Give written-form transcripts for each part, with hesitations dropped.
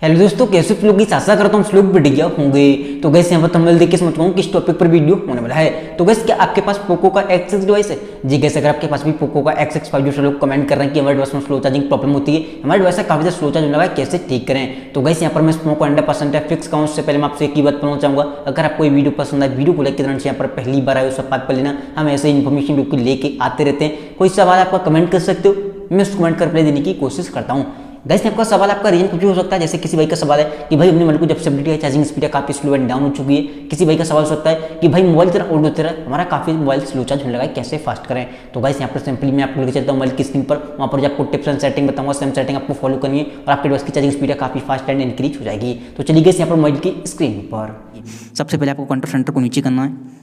Hello दोस्तों, कैसे आप लोग? आशा करता हूँ आप लोग बढ़िया होंगे। तो गैस यहाँ पर थंबनेल देख के समझ पाऊँ किस टॉपिक पर वीडियो होने वाला है। तो गैस क्या आपके पास पोको का X6 डिवाइस है? जी गैस, अगर आपके पास भी पोको का X6 5 जो लोग कमेंट कर रहे हैं कि हमारे डिवाइस में स्लो चार्जिंग प्रॉब्लम होती है, हमारे डिवाइस में काफी ज्यादा स्लो चार्ज होने लगा है, कैसे ठीक करें। तो गैस यहाँ पर मैं स्मोक 100% फिक्स कहूँ उससे पहले मैं आपसे एक ही बात बोलना चाहूंगा, अगर आपको ये वीडियो पसंद आए, वीडियो को लाइक करना चाहिए। यहाँ पर पहली बार आए सब बात कर लेना, हम ऐसे इन्फॉर्मेशन वीडियो लेके आते रहते हैं। कोई सवाल आपका कमेंट कर सकते हो, मैं उस कमेंट कर रिप्लाई देने की कोशिश करता हूँ। गैस आपका सवाल, आपका रीजन कुछ भी हो सकता है। जैसे किसी भाई का सवाल है कि भाई अपने मोबाइल को जब से अपडेट किया चार्जिंग स्पीड काफी स्लो एंड डाउन हो चुकी है। किसी भाई का सवाल हो सकता है कि भाई मोबाइल तेरा ओल्ड होते रहा, हमारा काफी मोबाइल स्लो चार्ज होने लगा है, कैसे फास्ट करें। तो गाइस यहाँ पर सिंपली मैं आपको लेकर चलता हूँ मोबाइल की स्क्रीन पर, वहाँ पर जो आपको टिप्स एंड सेटिंग बताऊंगा, सेम सेटिंग आपको फॉलो करनी है और आपके डिवाइस की चार्जिंग स्पीड काफी फास्ट एंड इंक्रीज हो जाएगी। तो चलिए गाइस यहाँ पर मोबाइल की स्क्रीन पर सबसे पहले आपको कंट्रोल सेंटर को नीचे करना है।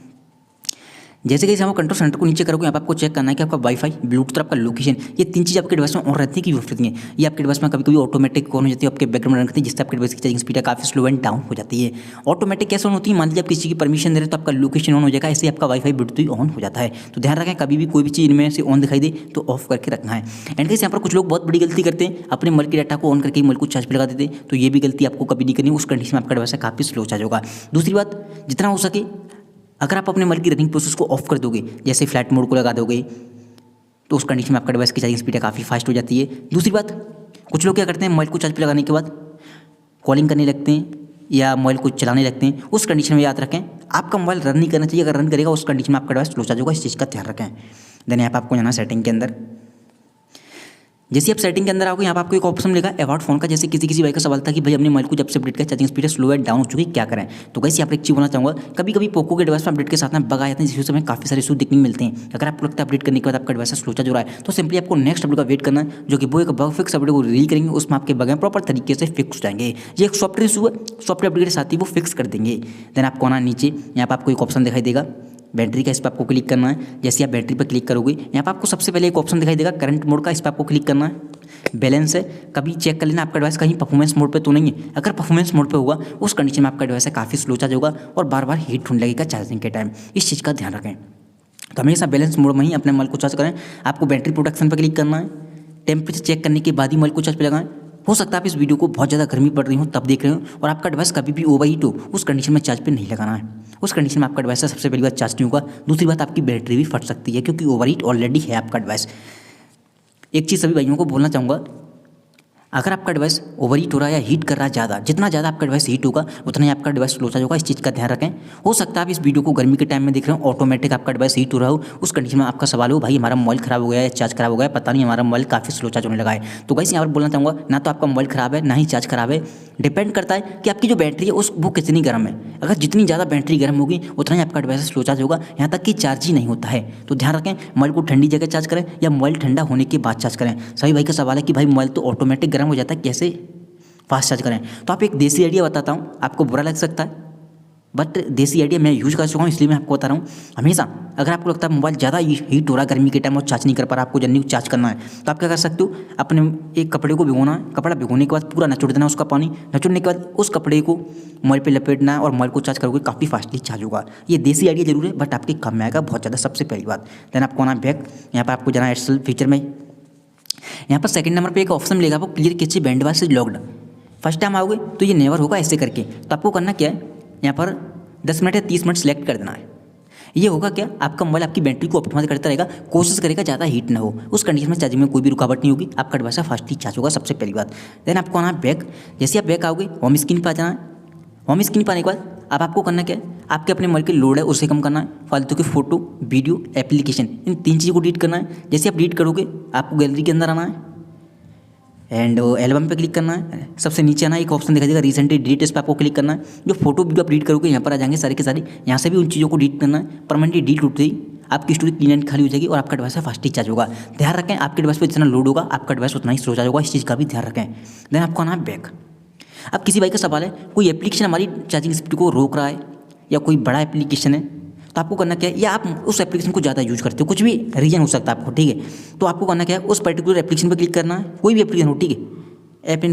जैसे कि हम कंट्रोल सेंटर को नीचे करोगे, यहाँ पर आपको चेक करना है कि आपका वाईफाई, ब्लूटूथ और आपका लोकेशन, ये तीन चीज़ आपके डिवाइस में ऑन रहती है कि ऑफ रहती है। ये आपके डिवाइस में कभी कभी ऑटोमेटिक ऑन हो जाती है, आपके बैकग्राउंड रन करती है, जिससे आपके डिवाइस की चार्जिंग स्पीड काफी स्लो एंड डाउन हो जाती है। ऑटोमेटिक कैसे ऑन होती है? मान लीजिए आप किसी की परमिशन दे रहे हैं तो आपका लोकेशन ऑन हो जाएगा, ऐसे आपका वाईफाई ब्लूटूथ ऑन हो जाता है। तो ध्यान रखें, कभी भी कोई भी चीज़ इनमें से ऑन दिखाई दे तो ऑफ करके रखना है। एंड गाइस यहाँ पर कुछ लोग बहुत बड़ी गलती करते हैं, अपने मोबाइल के डाटा को ऑन करके मोबाइल को चार्ज पर लगा देते हैं। तो ये भी गलती आपको कभी नहीं करनी, उस कंडीशन में आपका डिवाइस काफी स्लो चार्ज होगा। दूसरी बात, जितना हो सके अगर आप अपने मोबाइल की रनिंग प्रोसेस को ऑफ कर दोगे, जैसे फ्लाइट मोड को लगा दोगे, तो उस कंडीशन में आपका डिवाइस की चार्जिंग स्पीड काफ़ी फास्ट हो जाती है। दूसरी बात, कुछ लोग क्या करते हैं, मोबाइल को चार्ज पे लगाने के बाद कॉलिंग करने लगते हैं या मोबाइल को चलाने लगते हैं। उस कंडीशन में याद रखें, आपका मोबाइल रन नहीं करना चाहिए। अगर रन करेगा उस कंडीशन में आपका डिवाइस स्लो चार्ज होगा, इस चीज़ का ध्यान रखें। देन यहाँ पर आपको जाना सेटिंग के अंदर। जैसे आप सेटिंग के अंदर आओगे, यहाँ पर आपको एक ऑप्शन मिलेगा अबाउट फोन का। जैसे किसी भाई का सवाल था कि भाई अपने मोबाइल को जब से अपडेट किया charging speed slow and down हो चुकी है, क्या करें। तो गाइस यहाँ पर एक चीज़ बोलना चाहूँगा, कभी कभी पोको के डिवाइस में अपडेट के साथ में बग आ जाते हैं, जिससे हमें काफी सारे इशू देखने मिलते हैं। अगर आपको लगता है अपडेट करने के बाद आपका डिवाइस स्लो चार्ज हो रहा है, तो सिंपली आपको नेक्स्ट अपडेट का वेट करना है, जो कि वो एक बग फिक्स अपडेट को रिलीज करेंगे, उसमें आपके बग प्रॉपर तरीके से फिक्स हो जाएंगे। ये एक सॉफ्टवेयर इशू है, सॉफ्टवेयर अपडेट के साथ ही वो फिक्स कर देंगे। देन आपको आना नीचे, यहाँ पर आपको एक ऑप्शन दिखाई देगा बैटरी का, इस पर आपको क्लिक करना है। जैसे आप बैटरी पर क्लिक करोगे, यहाँ पर आपको सबसे पहले एक ऑप्शन दिखाई देगा करंट मोड का, इस पर आपको क्लिक करना है। बैलेंस है, कभी चेक कर लेना आपका डिवाइस कहीं परफॉर्मेंस मोड पे तो नहीं है। अगर परफॉर्मेंस मोड पे होगा, उस कंडीशन में आपका डिवाइस काफ़ी स्लो चार्ज होगा और बार बार हीट होने लगेगा चार्जिंग के टाइम। इस चीज़ का ध्यान रखें। तो हमेशा बैलेंस मोड में ही अपने मोबाइल को चार्ज करें। आपको बैटरी प्रोटेक्शन पर क्लिक करना है, टेम्परेचर चेक करने के बाद ही मोबाइल को चार्ज पर लगाएं। हो सकता है आप इस वीडियो को बहुत ज़्यादा गर्मी पड़ रही हो तब देख रहे हो और आपका डिवाइस कभी भी ओवर हीट हो, उस कंडीशन में चार्ज पे नहीं लगाना है। उस कंडीशन में आपका डिवाइस सबसे पहली बात चार्ज नहीं होगा। दूसरी बात, आपकी बैटरी भी फट सकती है, क्योंकि ओवर हीट ऑलरेडी है आपका डिवाइस। एक चीज़ सभी भाइयों को बोलना चाहूँगा, अगर आपका डिवाइस ओवर हीट हो रहा है या हीट कर रहा है ज़्यादा, जितना ज़्यादा आपका डिवाइस हीट होगा उतना ही आपका डिवाइस स्लो चार्ज होगा, इस चीज़ का ध्यान रखें। हो सकता है आप इस वीडियो को गर्मी के टाइम में देख रहे हो, ऑटोमेटिक आपका डिवाइस हीट हो रहा हो, उस कंडीशन में आपका सवाल हो भाई हमारा मोबाइल खराब हो गया है, चार्ज खराब हो गया है, पता नहीं हमारा मोबाइल काफ़ी स्लो चार्ज होने लगा है। तो गाइस यहाँ पर बोलना चाहूँगा, ना तो आपका मोबाइल खराब है ना ही चार्ज खराब है। डिपेंड करता है कि आपकी जो बैटरी है वो कितनी गर्म है। अगर जितनी ज़्यादा बैटरी गर्म होगी उतना ही आपका डिवाइस स्लो चार्ज होगा, यहाँ तक कि चार्ज ही नहीं होता है। तो ध्यान रखें, मोबाइल को ठंडी जगह चार्ज करें या मोबाइल ठंडा होने के बाद चार्ज करें। सभी भाई का सवाल है कि भाई मोबाइल तो ऑटोमेटिक गर्म हो जाता है, कैसे फास्ट चार्ज करें। तो आप एक देसी आइडिया बताता हूँ, आपको बुरा लग सकता है बट देसी आइडिया मैं यूज़ कर चुका हूँ, इसलिए मैं आपको बता रहा हूँ। हमेशा अगर आपको लगता है मोबाइल ज़्यादा हीट हो रहा है गर्मी के टाइम और चार्ज नहीं कर पा रहा, आपको जल्दी चार्ज करना है, तो आप क्या कर सकते हो, अपने एक कपड़े को भिगोना है। कपड़ा भिगोने के बाद पूरा नचोड़ देना उसका पानी, नचोड़ने के बाद उस कपड़े को मोबाइल पे लपेटना है और मोबाइल को चार्ज करोगे, काफ़ी फास्टली चार्ज होगा। ये देसी आइडिया जरूर है बट आपके काम में आएगा बहुत ज़्यादा, सबसे पहली बात। देन आपको आना बैक, यहाँ पर आपको जाना एयरसेल फीचर में। यहाँ पर सेकंड नंबर पर एक ऑप्शन मिलेगा, वो clear cache band device is locked. First time आओगे तो ये नेवर होगा ऐसे करके। तो आपको करना क्या है, यहाँ पर 10 मिनट या 30 मिनट सेलेक्ट कर देना है। ये होगा क्या, आपका मोबाइल आपकी बैटरी को ऑप्टिमाइज करता रहेगा, कोशिश करेगा ज़्यादा हीट ना हो। उस कंडीशन में चार्जिंग में कोई भी रुकावट नहीं होगी, आपका डिवाइस फास्टली चार्ज होगा, सबसे पहली बात। देन आपको आना बैक। जैसे आप बैक आओगे, होम स्क्रीन पर आ जाना है। होम स्क्रीन पर आने के बाद अब आपको करना क्या है, आपके अपने मोबाइल की लोड है उसे कम करना है। फालतू की फोटो, वीडियो, एप्लीकेशन, इन तीन चीज़ों को डिलीट करना है। जैसे आप डिलीट करोगे, आपको गैलरी के अंदर आना है एंड एल्बम पे क्लिक करना है। सबसे नीचे आना, एक ऑप्शन दिखाई देगा रिसेंटली डिलीट, इस पर आपको क्लिक करना है। जो फोटो वीडियो आप डिलीट करोगे यहाँ पर आ जाएंगे सारे के सारे, यहाँ से भी उन चीज़ों को डिलीट करना है। परमानेंटली डिलीट होते ही आपकी स्टोरेज क्लीन एंड खाली हो जाएगी और आपका डिवाइस फास्टली चार्ज होगा। ध्यान रखें, आपके डिवाइस पर जितना लोड होगा आपका डिवाइस उतना ही स्लो चार्ज होगा, इस चीज़ का भी ध्यान रखें। देन आपको आना है बैक। अब किसी भाई का सवाल है, कोई एप्लीकेशन हमारी चार्जिंग स्पीड को रोक रहा है या कोई बड़ा एप्लीकेशन है, तो आपको करना क्या है, या आप उस एप्लीकेशन को ज़्यादा यूज करते हो, कुछ भी रीजन हो सकता है आपको, ठीक है। तो आपको करना क्या है, उस पर्टिकुलर एप्लीकेशन पर क्लिक करना है, कोई भी एप्लीकेशन हो, ठीक है। ऐप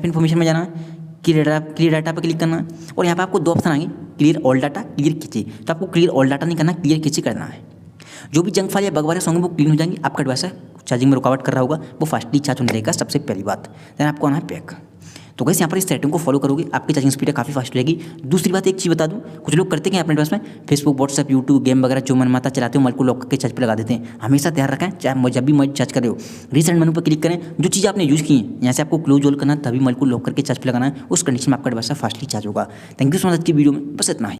इन्फॉर्मेशन में जाना है, क्लियर डाटा पर क्लिक करना है और यहाँ पे आपको दो ऑप्शन आएंगे, clear all data, clear cache. तो आपको क्लियर ऑल डाटा नहीं करना, क्लियर कैचे करना है। जो भी जंक फाइल या बग वाले होंगे वो क्लीन हो जाएंगे, आपका डिवाइस चार्जिंग में रुकावट कर रहा होगा वो फास्टली चार्ज होने लगेगा, सबसे पहली बात। देन आपको आना है बैक। तो गैस यहाँ पर इस सेटिंग को फॉलो करोगे आपकी चार्जिंग स्पीड काफ़ी फास्ट रहेगी। दूसरी बात एक चीज़ बता दूँ, कुछ लोग करते हैं अपने पास में फेसबुक, व्हाट्सएप, यूट्यूब, गेम वगैरह जो मन माता चलाते हो, मोबाइल को लॉक करके चार्ज पर लगा देते हैं। हमेशा ध्यान रखें, चाहे जब भी मोबाइल चार्ज कर रहे हो रीसेंट मेनू पर क्लिक करें, जो चीज़ आपने यूज़ की है यहाँ से आपको क्लोज ऑल करना, तभी मोबाइल को लॉक करके चार्ज पर लगाना है, उस कंडीशन में आपका डिवाइस फास्टली चार्ज होगा। Thank you so much. आज की वीडियो में बस इतना ही।